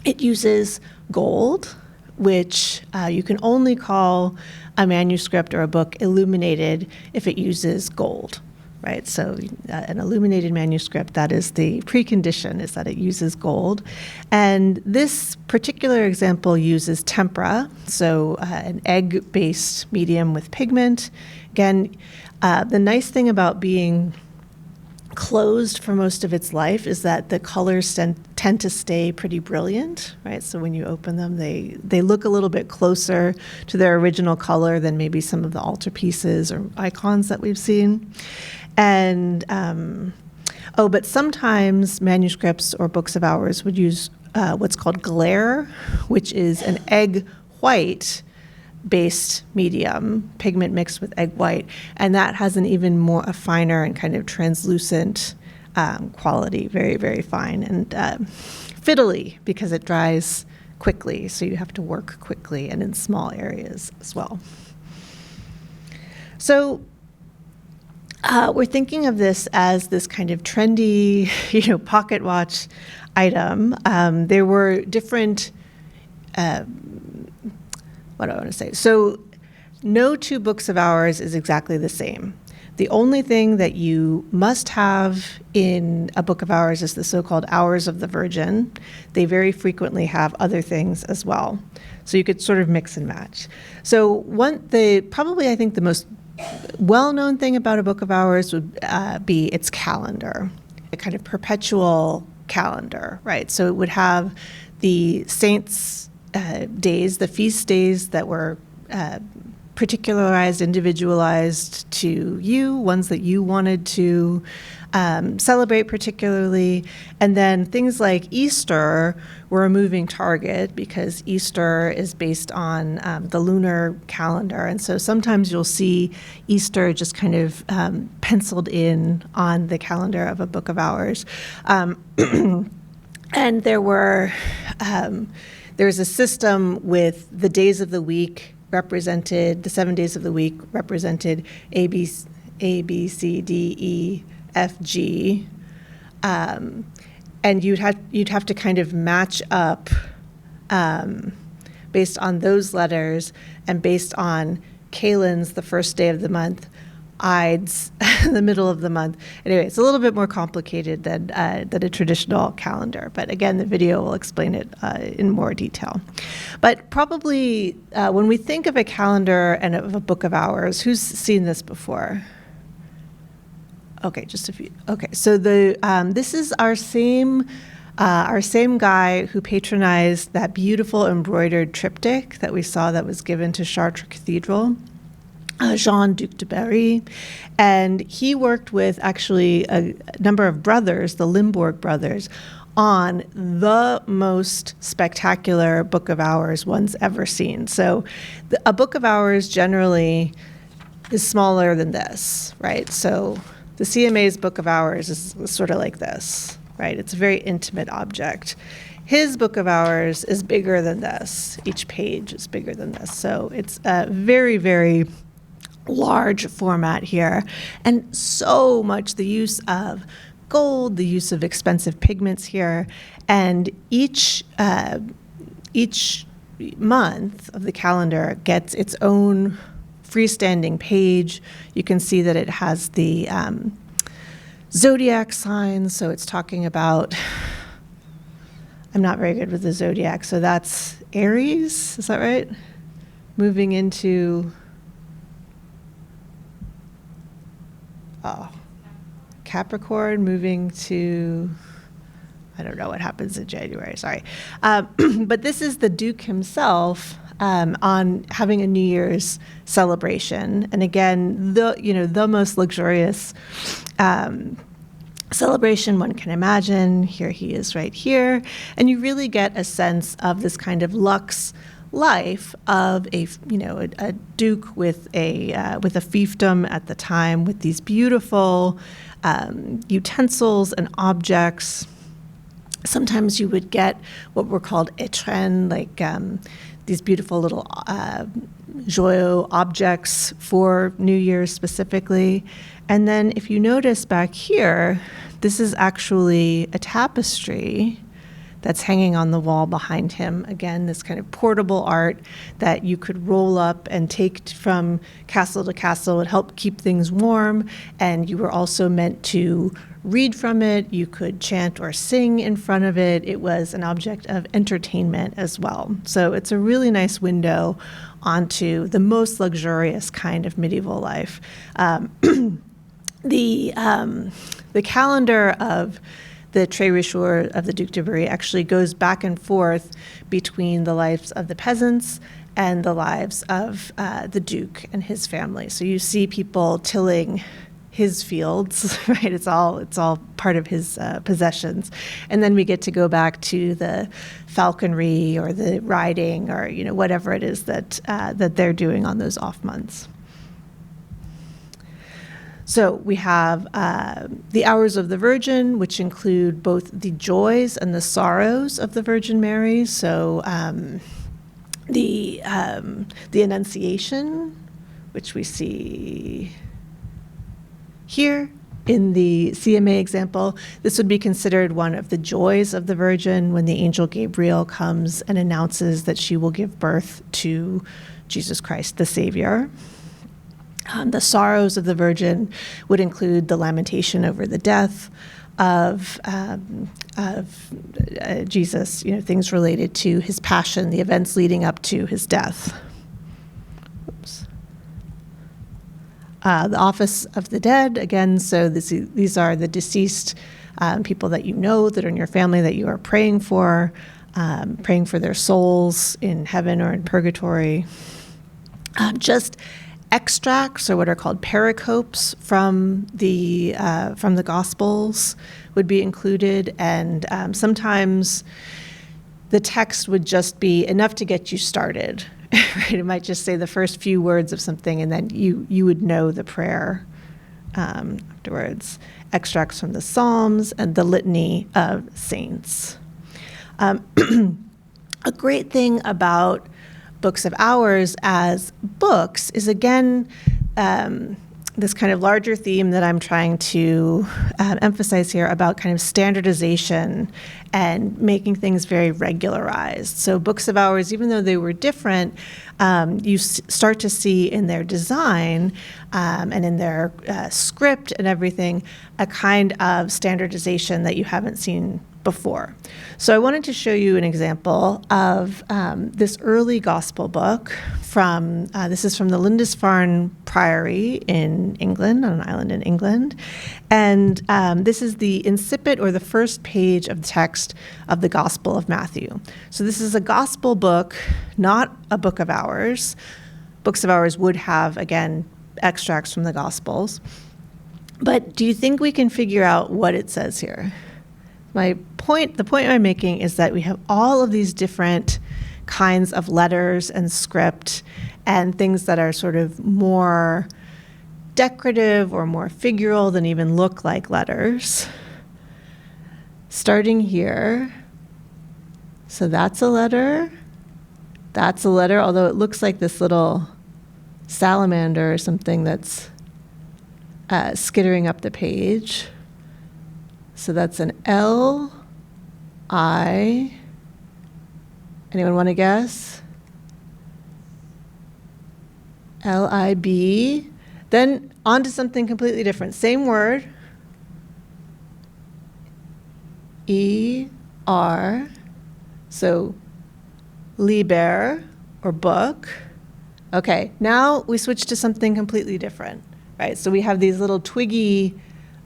it uses gold, which you can only call a manuscript or a book illuminated if it uses gold, right? So an illuminated manuscript, that is the precondition, is that it uses gold. And this particular example uses tempera, so an egg-based medium with pigment. Again, the nice thing about being closed for most of its life is that the colors tend to stay pretty brilliant, right? So when you open them, they look a little bit closer to their original color than maybe some of the altarpieces or icons that we've seen. And, but sometimes manuscripts or books of hours would use what's called glare, which is an egg white based medium, pigment mixed with egg white, and that has an even more a finer and kind of translucent quality, very, very fine, and fiddly because it dries quickly, so you have to work quickly and in small areas as well. So we're thinking of this as this kind of trendy, pocket watch item. There were different what do I want to say? So no two books of hours is exactly the same. The only thing that you must have in a book of hours is the so-called Hours of the Virgin. They very frequently have other things as well. So you could sort of mix and match. So probably I think the most well-known thing about a book of hours would be its calendar, a kind of perpetual calendar, right? So it would have the saints' days, the feast days that were particularized, individualized to you, ones that you wanted to celebrate particularly. And then things like Easter were a moving target because Easter is based on the lunar calendar. And so sometimes you'll see Easter just kind of penciled in on the calendar of a book of hours. And there's a system with the days of the week represented, the 7 days of the week represented A, B, C, D, E, F, G. And you'd have to kind of match up based on those letters and based on Kalen's, the first day of the month, Ides, the middle of the month. Anyway, it's a little bit more complicated than a traditional calendar. But again, the video will explain it in more detail. But probably when we think of a calendar and of a book of hours, who's seen this before? Okay, just a few. Okay, so this is our same guy who patronized that beautiful embroidered triptych that we saw that was given to Chartres Cathedral. Jean Duc de Berry, and he worked with actually a number of brothers, the Limbourg brothers, on the most spectacular book of hours one's ever seen. So a book of hours generally is smaller than this, right? So the CMA's book of hours is sort of like this, right? It's a very intimate object. His book of hours is bigger than this. Each page is bigger than this. So it's a very, very large format here, and so much the use of gold, the use of expensive pigments here, and each month of the calendar gets its own freestanding page. You can see that it has the zodiac signs, so it's talking about, I'm not very good with the zodiac, so that's Aries, is that right? Moving into Capricorn, moving to, I don't know what happens in January, sorry. But this is the Duke himself on having a New Year's celebration. And again, the most luxurious celebration one can imagine. Here he is right here. And you really get a sense of this kind of luxe life of a duke with a fiefdom at the time, with these beautiful utensils and objects. Sometimes you would get what were called étrennes, like these beautiful little joyaux objects for New Year's specifically. And then if you notice back here, this is actually a tapestry that's hanging on the wall behind him. Again, this kind of portable art that you could roll up and take from castle to castle and help keep things warm. And you were also meant to read from it. You could chant or sing in front of it. It was an object of entertainment as well. So it's a really nice window onto the most luxurious kind of medieval life. The calendar of the Très Richour of the Duc de Berry actually goes back and forth between the lives of the peasants and the lives of the Duke and his family. So you see people tilling his fields, right? It's all part of his possessions. And then we get to go back to the falconry or the riding or whatever it is that they're doing on those off months. So we have the Hours of the Virgin, which include both the joys and the sorrows of the Virgin Mary. So the Annunciation, which we see here in the CMA example, this would be considered one of the joys of the Virgin when the angel Gabriel comes and announces that she will give birth to Jesus Christ, the Savior. The sorrows of the Virgin would include the lamentation over the death of Jesus, things related to his passion, the events leading up to his death. Oops. The Office of the Dead, again, so these are the deceased people that that are in your family that you are praying for their souls in heaven or in purgatory. Just extracts, or what are called pericopes from the Gospels, would be included, and sometimes the text would just be enough to get you started. Right? It might just say the first few words of something, and then you would know the prayer afterwards. Extracts from the Psalms and the Litany of Saints. A great thing about Books of Hours as books is, again, this kind of larger theme that I'm trying to emphasize here about kind of standardization and making things very regularized. So Books of Hours, even though they were different, you start to see in their design and in their script and everything a kind of standardization that you haven't seen before. So I wanted to show you an example of this early gospel book this is from the Lindisfarne Priory in England, on an island in England. And this is the incipit, or the first page of the text of the Gospel of Matthew. So this is a gospel book, not a book of hours. Books of Hours would have, again, extracts from the Gospels. But do you think we can figure out what it says here? The point I'm making is that we have all of these different kinds of letters and script and things that are sort of more decorative or more figural than even look like letters. Starting here, so that's a letter, although it looks like this little salamander or something that's skittering up the page. So that's an L, I. Anyone want to guess? L-I-B. Then on to something completely different. Same word. E-R. So liber, or book. Okay, now we switch to something completely different, right? So we have these little twiggy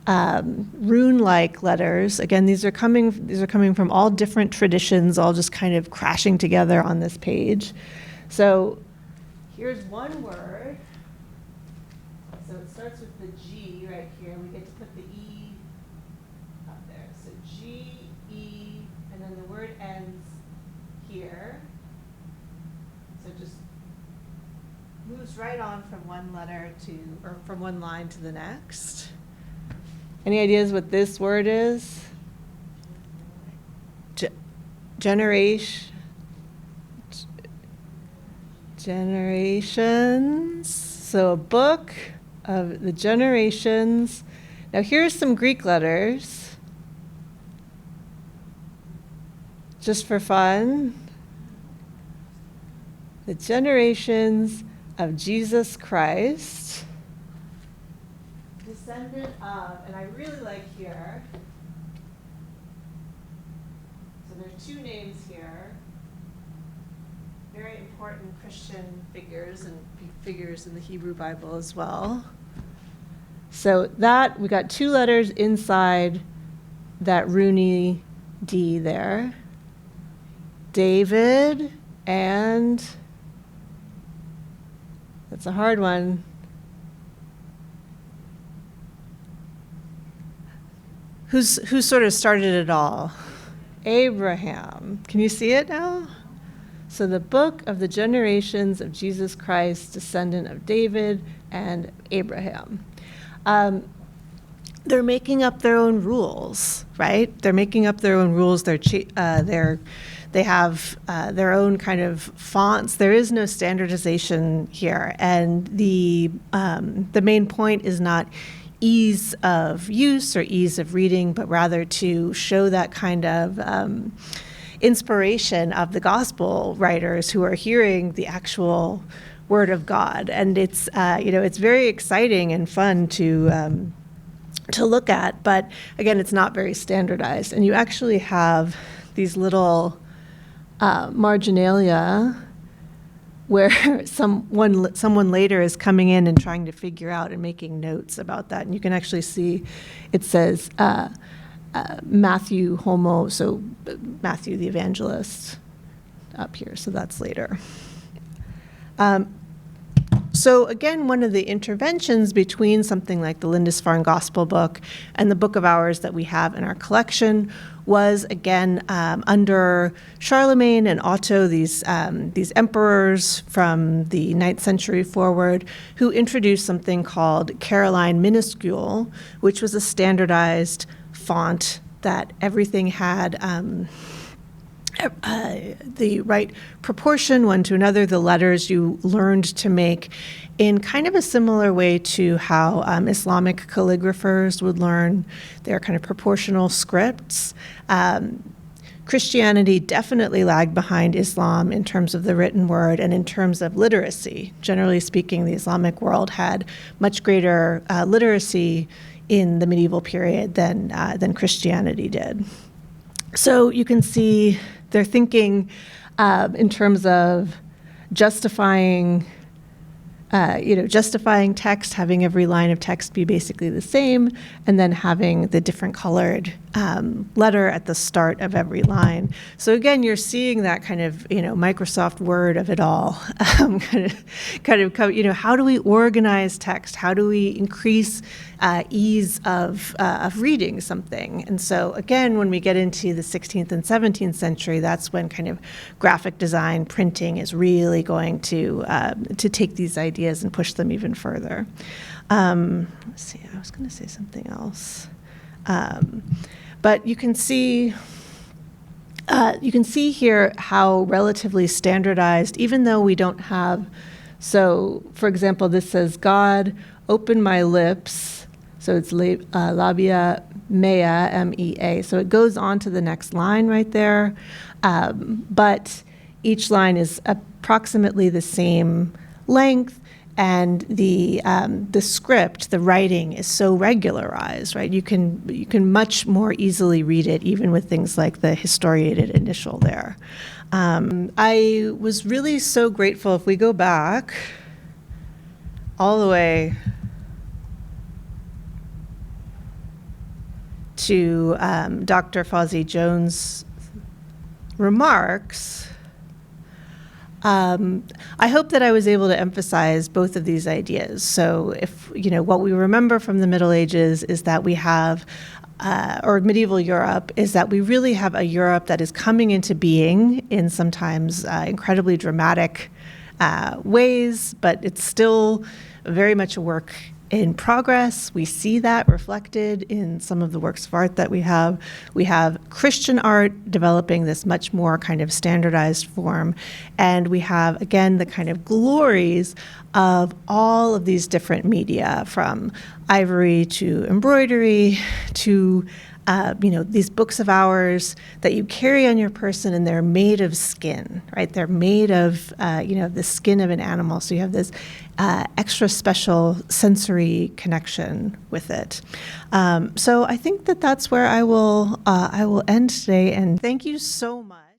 rune-like letters. Again, these are coming from all different traditions, all just kind of crashing together on this page. So here's one word. So it starts with the G right here, and we get to put the E up there. So G, E, and then the word ends here. So it just moves right on from one letter or from one line to the next. Any ideas what this word is? Generation. Generations. So a book of the generations. Now here's some Greek letters, just for fun. The generations of Jesus Christ, descendant of, and I really like here, so there's two names here, very important Christian figures and figures in the Hebrew Bible as well. So that, we got two letters inside that runey D there. David and, that's a hard one. Who sort of started it all? Abraham. Can you see it now? So the book of the generations of Jesus Christ, descendant of David and Abraham. They're making up their own rules, right? They're making up their own rules. They have their own kind of fonts. There is no standardization here, and the main point is not ease of use or ease of reading, but rather to show that kind of inspiration of the gospel writers who are hearing the actual word of God. And it's it's very exciting and fun to look at, but again, it's not very standardized. And you actually have these little marginalia where someone later is coming in and trying to figure out and making notes about that. And you can actually see it says Matthew Homo, so Matthew the evangelist up here, so that's later. So again, one of the interventions between something like the Lindisfarne Gospel Book and the Book of Hours that we have in our collection was, again, under Charlemagne and Otto, these emperors from the 9th century forward, who introduced something called Caroline minuscule, which was a standardized font that everything had the right proportion one to another. The letters you learned to make in kind of a similar way to how Islamic calligraphers would learn their kind of proportional scripts. Christianity definitely lagged behind Islam in terms of the written word and in terms of literacy. Generally speaking, the Islamic world had much greater literacy in the medieval period than Christianity did. So you can see they're thinking in terms of justifying text, having every line of text be basically the same, and then having the different colored letter at the start of every line. So again, you're seeing that kind of Microsoft Word of it all. How do we organize text? How do we increase ease of reading something? And so again, when we get into the 16th and 17th century, that's when kind of graphic design, printing is really going to take these ideas and push them even further. Let's see, I was going to say something else. But you can see here how relatively standardized, even though we don't have, so for example, this says, God, open my lips. So it's labia mea, M-E-A. So it goes on to the next line right there. But each line is approximately the same length. And the script, the writing is so regularized, right? You can much more easily read it, even with things like the historiated initial there. I was really so grateful. If we go back all the way to Dr. Fawzi Jones' remarks, I hope that I was able to emphasize both of these ideas. So if, what we remember from the Middle Ages is that we have, or medieval Europe, is that we really have a Europe that is coming into being in sometimes incredibly dramatic ways, but it's still very much a work in progress. We see that reflected in some of the works of art that we have. We have Christian art developing this much more kind of standardized form. And we have, again, the kind of glories of all of these different media, from ivory to embroidery to these books of hours that you carry on your person, and they're made of skin, right? They're made of, the skin of an animal. So you have this extra special sensory connection with it. So I think that that's where I will end today. And thank you so much.